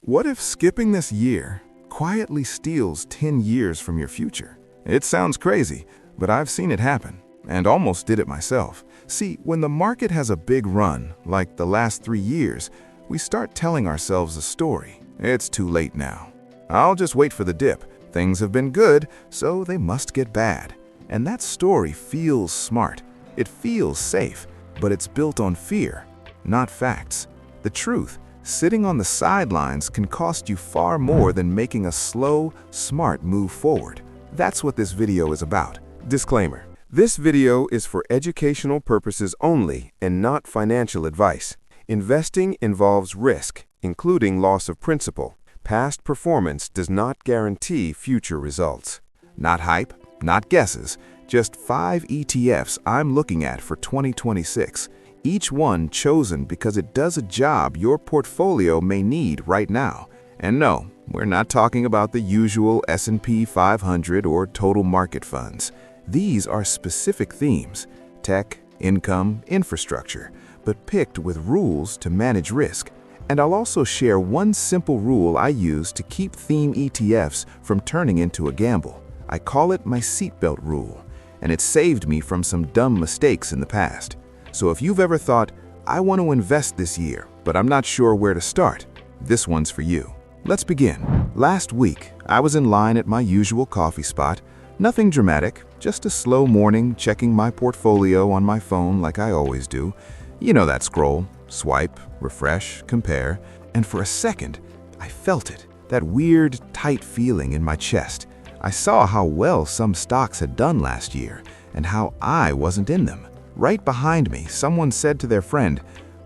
What if skipping this year quietly steals 10 years from your future? It sounds crazy, but I've seen it happen, and almost did it myself. See, when the market has a big run, like the last 3 years, we start telling ourselves a story. It's too late now. I'll just wait for the dip. Things have been good, so they must get bad. And that story feels smart. It feels safe, but it's built on fear, not facts. The truth, sitting on the sidelines can cost you far more than making a slow, smart move forward. That's what this video is about. Disclaimer: this video is for educational purposes only and not financial advice. Investing involves risk, including loss of principal. Past performance does not guarantee future results. Not hype, not guesses, just 5 ETFs I'm looking at for 2026. Each one chosen because it does a job your portfolio may need right now. And no, we're not talking about the usual S&P 500 or total market funds. These are specific themes: tech, income, infrastructure, but picked with rules to manage risk. And I'll also share one simple rule I use to keep theme ETFs from turning into a gamble. I call it my Seatbelt Rule, and it saved me from some dumb mistakes in the past. So if you've ever thought, I want to invest this year, but I'm not sure where to start, this one's for you. Let's begin. Last week, I was in line at my usual coffee spot. Nothing dramatic, just a slow morning checking my portfolio on my phone like I always do. You know that scroll, swipe, refresh, compare, and for a second, I felt it, that weird, tight feeling in my chest. I saw how well some stocks had done last year and how I wasn't in them. Right behind me, someone said to their friend,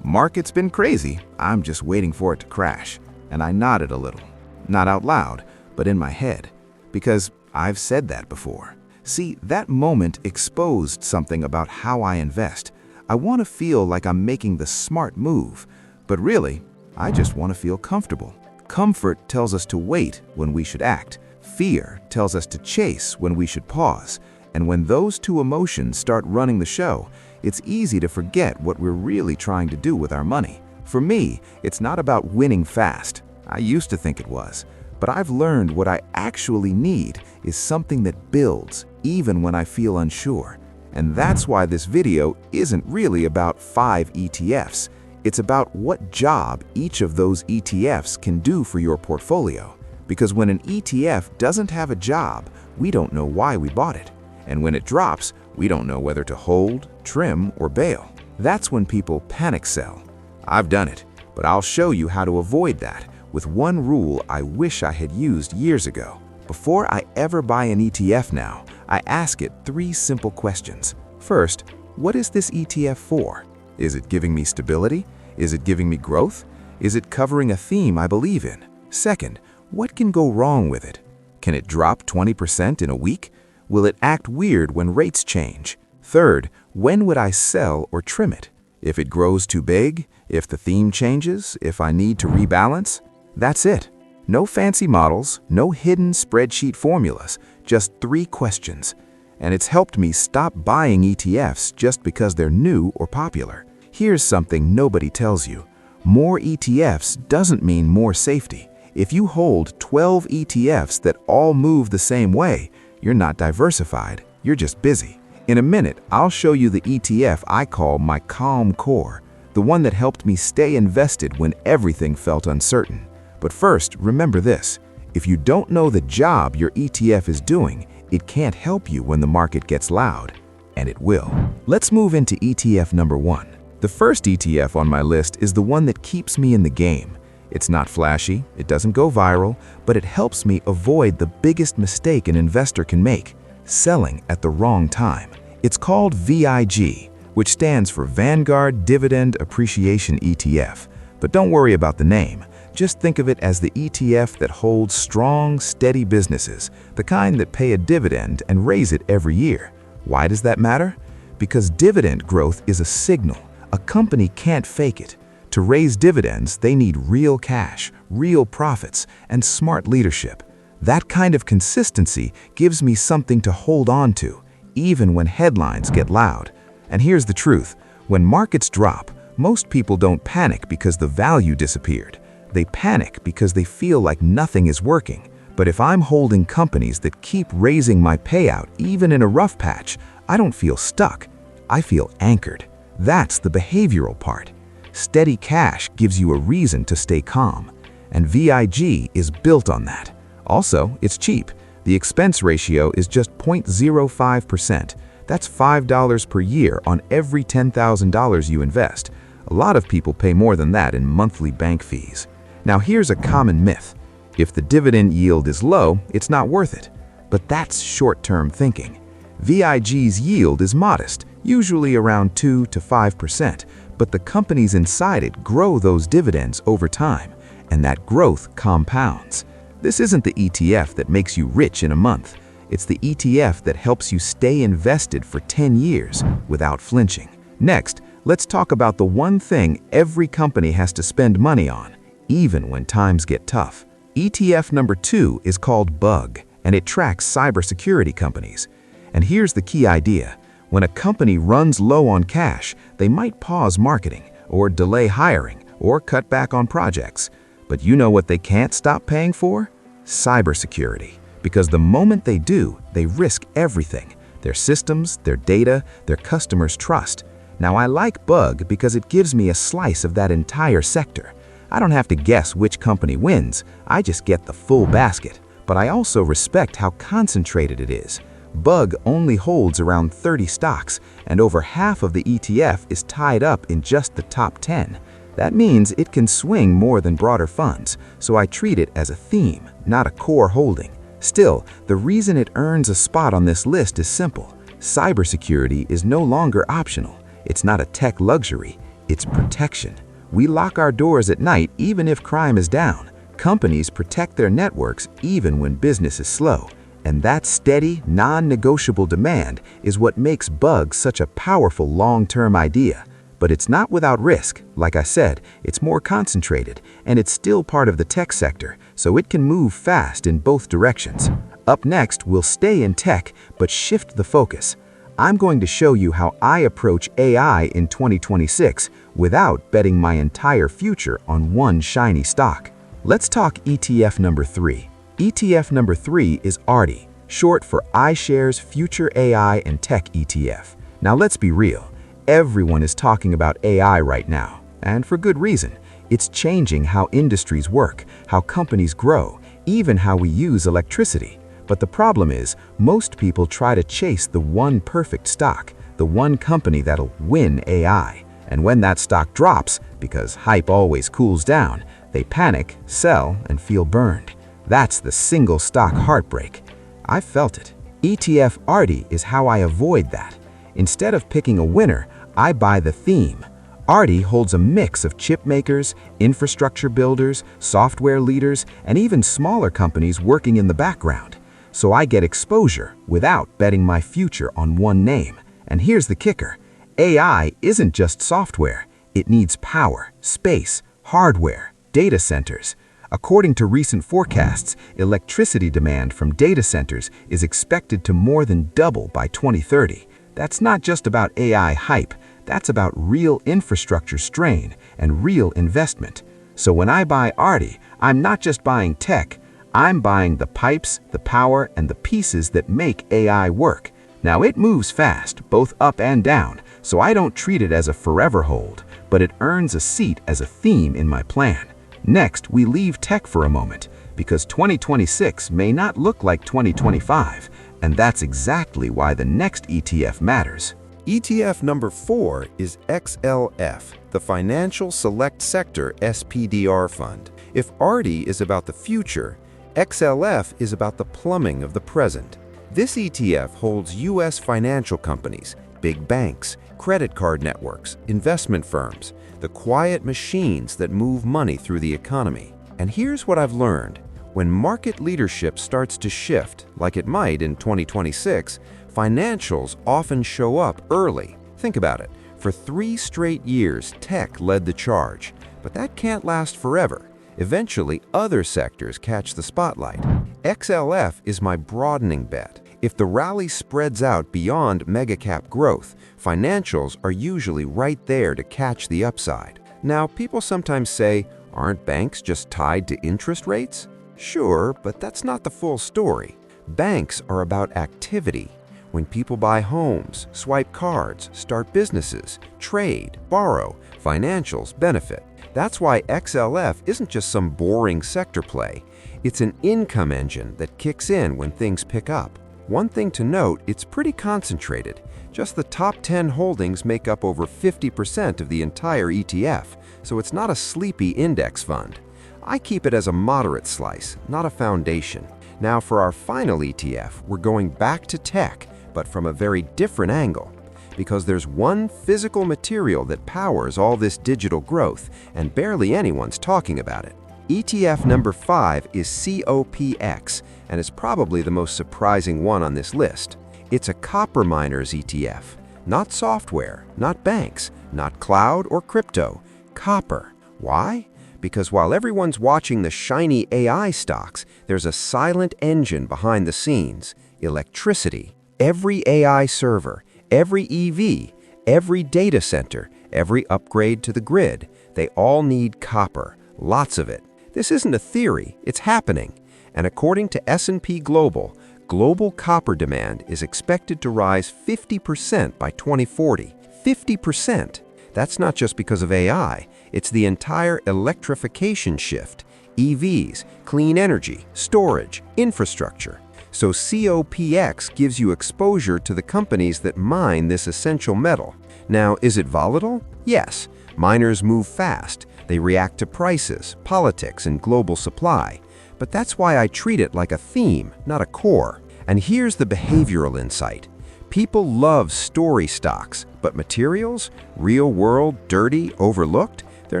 "Market's been crazy, I'm just waiting for it to crash." And I nodded a little, not out loud, but in my head, because I've said that before. See, that moment exposed something about how I invest. I want to feel like I'm making the smart move, but really, I just want to feel comfortable. Comfort tells us to wait when we should act. Fear tells us to chase when we should pause. And when those two emotions start running the show, it's easy to forget what we're really trying to do with our money. For me, it's not about winning fast. I used to think it was. But I've learned what I actually need is something that builds, even when I feel unsure. And that's why this video isn't really about 5 ETFs. It's about what job each of those ETFs can do for your portfolio. Because when an ETF doesn't have a job, we don't know why we bought it. And when it drops, we don't know whether to hold, trim, or bail. That's when people panic sell. I've done it, but I'll show you how to avoid that with one rule I wish I had used years ago. Before I ever buy an ETF now, I ask it 3 simple questions. First, what is this ETF for? Is it giving me stability? Is it giving me growth? Is it covering a theme I believe in? Second, what can go wrong with it? Can it drop 20% in a week? Will it act weird when rates change? Third, when would I sell or trim it? If it grows too big? If the theme changes? If I need to rebalance? That's it. No fancy models, no hidden spreadsheet formulas, just 3 questions. And it's helped me stop buying ETFs just because they're new or popular. Here's something nobody tells you. More ETFs doesn't mean more safety. If you hold 12 ETFs that all move the same way, you're not diversified, you're just busy. In a minute, I'll show you the ETF I call my calm core, the one that helped me stay invested when everything felt uncertain. But first, remember this: if you don't know the job your ETF is doing, it can't help you when the market gets loud, and it will. Let's move into ETF number 1. The first ETF on my list is the one that keeps me in the game. It's not flashy, it doesn't go viral, but it helps me avoid the biggest mistake an investor can make: selling at the wrong time. It's called VIG, which stands for Vanguard Dividend Appreciation ETF. But don't worry about the name. Just think of it as the ETF that holds strong, steady businesses, the kind that pay a dividend and raise it every year. Why does that matter? Because dividend growth is a signal. A company can't fake it. To raise dividends, they need real cash, real profits, and smart leadership. That kind of consistency gives me something to hold on to, even when headlines get loud. And here's the truth: when markets drop, most people don't panic because the value disappeared. They panic because they feel like nothing is working. But if I'm holding companies that keep raising my payout even in a rough patch, I don't feel stuck. I feel anchored. That's the behavioral part. Steady cash gives you a reason to stay calm. And VIG is built on that. Also, it's cheap. The expense ratio is just 0.05%. That's $5 per year on every $10,000 you invest. A lot of people pay more than that in monthly bank fees. Now here's a common myth. If the dividend yield is low, it's not worth it. But that's short-term thinking. VIG's yield is modest, usually around 2 to 5%, but the companies inside it grow those dividends over time, and that growth compounds. This isn't the ETF that makes you rich in a month. It's the ETF that helps you stay invested for 10 years without flinching. Next, let's talk about the one thing every company has to spend money on, even when times get tough. ETF number 2 is called BUG, and it tracks cybersecurity companies. And here's the key idea. When a company runs low on cash, they might pause marketing, or delay hiring, or cut back on projects. But you know what they can't stop paying for? Cybersecurity. Because the moment they do, they risk everything. Their systems, their data, their customers' trust. Now I like BUG because it gives me a slice of that entire sector. I don't have to guess which company wins, I just get the full basket. But I also respect how concentrated it is. BUG only holds around 30 stocks, and over half of the ETF is tied up in just the top 10. That means it can swing more than broader funds, so I treat it as a theme, not a core holding. Still, the reason it earns a spot on this list is simple. Cybersecurity is no longer optional. It's not a tech luxury, it's protection. We lock our doors at night even if crime is down. Companies protect their networks even when business is slow. And that steady, non-negotiable demand is what makes BUG such a powerful long-term idea. But it's not without risk. Like I said, it's more concentrated, and it's still part of the tech sector, so it can move fast in both directions. Up next, we'll stay in tech, but shift the focus. I'm going to show you how I approach AI in 2026 without betting my entire future on one shiny stock. Let's talk ETF number 3. ETF number 3 is ARTI, short for iShares Future AI and Tech ETF. Now let's be real. Everyone is talking about AI right now, and for good reason. It's changing how industries work, how companies grow, even how we use electricity. But the problem is, most people try to chase the one perfect stock, the one company that'll win AI. And when that stock drops, because hype always cools down, they panic, sell, and feel burned. That's the single stock heartbreak. I've felt it. ETF ARTI is how I avoid that. Instead of picking a winner, I buy the theme. ARTI holds a mix of chip makers, infrastructure builders, software leaders, and even smaller companies working in the background. So I get exposure without betting my future on one name. And here's the kicker. AI isn't just software. It needs power, space, hardware, data centers. According to recent forecasts, electricity demand from data centers is expected to more than double by 2030. That's not just about AI hype, that's about real infrastructure strain and real investment. So when I buy ARTI, I'm not just buying tech, I'm buying the pipes, the power, and the pieces that make AI work. Now it moves fast, both up and down, so I don't treat it as a forever hold, but it earns a seat as a theme in my plan. Next, we leave tech for a moment, because 2026 may not look like 2025, and that's exactly why the next ETF matters. ETF number 4 is XLF, the Financial Select Sector SPDR Fund. If ARTI is about the future, XLF is about the plumbing of the present. This ETF holds U.S. financial companies, big banks, credit card networks, investment firms, the quiet machines that move money through the economy. And here's what I've learned. When market leadership starts to shift, like it might in 2026, financials often show up early. Think about it. For 3 straight years, tech led the charge. But that can't last forever. Eventually, other sectors catch the spotlight. XLF is my broadening bet. If the rally spreads out beyond mega-cap growth, financials are usually right there to catch the upside. Now, people sometimes say, Aren't banks just tied to interest rates? Sure, but that's not the full story. Banks are about activity. When people buy homes, swipe cards, start businesses, trade, borrow, financials benefit. That's why XLF isn't just some boring sector play. It's an income engine that kicks in when things pick up. One thing to note, it's pretty concentrated. Just the top 10 holdings make up over 50% of the entire ETF, so it's not a sleepy index fund. I keep it as a moderate slice, not a foundation. Now for our final ETF, we're going back to tech, but from a very different angle. Because there's one physical material that powers all this digital growth, and barely anyone's talking about it. ETF number 5 is COPX, and is probably the most surprising one on this list. It's a copper miners ETF. Not software, not banks, not cloud or crypto. Copper. Why? Because while everyone's watching the shiny AI stocks, there's a silent engine behind the scenes. Electricity. Every AI server, every EV, every data center, every upgrade to the grid, they all need copper. Lots of it. This isn't a theory, it's happening. And according to S&P Global, global copper demand is expected to rise 50% by 2040. 50%! That's not just because of AI, it's the entire electrification shift. EVs, clean energy, storage, infrastructure. So COPX gives you exposure to the companies that mine this essential metal. Now, is it volatile? Yes. Miners move fast. They react to prices, politics, and global supply. But that's why I treat it like a theme, not a core. And here's the behavioral insight. People love story stocks, but materials, real world, dirty, overlooked, they're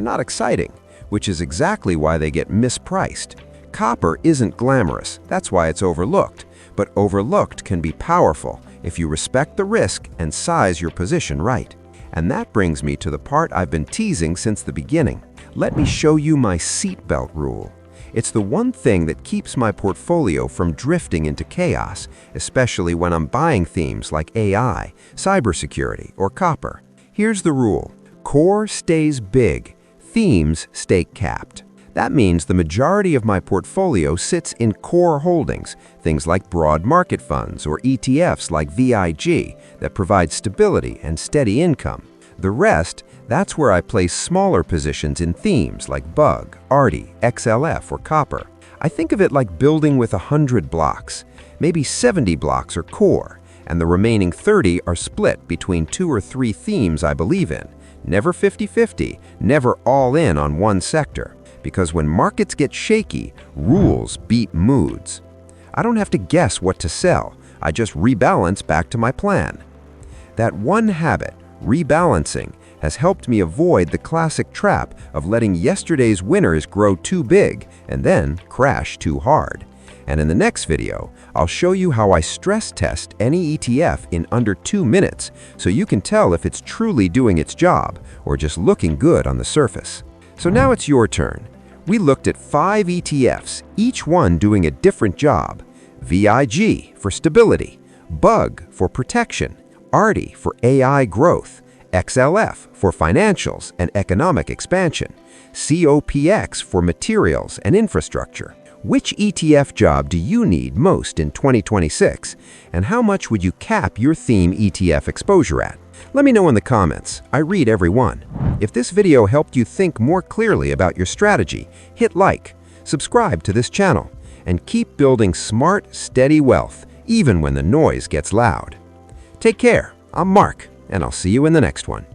not exciting, which is exactly why they get mispriced. Copper isn't glamorous, that's why it's overlooked. But overlooked can be powerful if you respect the risk and size your position right. And that brings me to the part I've been teasing since the beginning. Let me show you my seatbelt rule. It's the one thing that keeps my portfolio from drifting into chaos, especially when I'm buying themes like AI, cybersecurity, or copper. Here's the rule. Core stays big, themes stay capped. That means the majority of my portfolio sits in core holdings, things like broad market funds or ETFs like VIG that provide stability and steady income. The rest, that's where I place smaller positions in themes like BUG, ARTI, XLF, or copper. I think of it like building with 100 blocks. Maybe 70 blocks are core, and the remaining 30 are split between 2 or 3 themes I believe in. Never 50-50, never all in on one sector. Because when markets get shaky, rules beat moods. I don't have to guess what to sell. I just rebalance back to my plan. That one habit, rebalancing, has helped me avoid the classic trap of letting yesterday's winners grow too big and then crash too hard. And in the next video, I'll show you how I stress test any ETF in under 2 minutes so you can tell if it's truly doing its job or just looking good on the surface. So now it's your turn. We looked at 5 ETFs, each one doing a different job. VIG for stability, BUG for protection, ARTI for AI growth, XLF for financials and economic expansion, COPX for materials and infrastructure. Which ETF job do you need most in 2026? And how much would you cap your theme ETF exposure at? Let me know in the comments. I read every one. If this video helped you think more clearly about your strategy, hit like, subscribe to this channel, and keep building smart, steady wealth, even when the noise gets loud. Take care. I'm Mark, and I'll see you in the next one.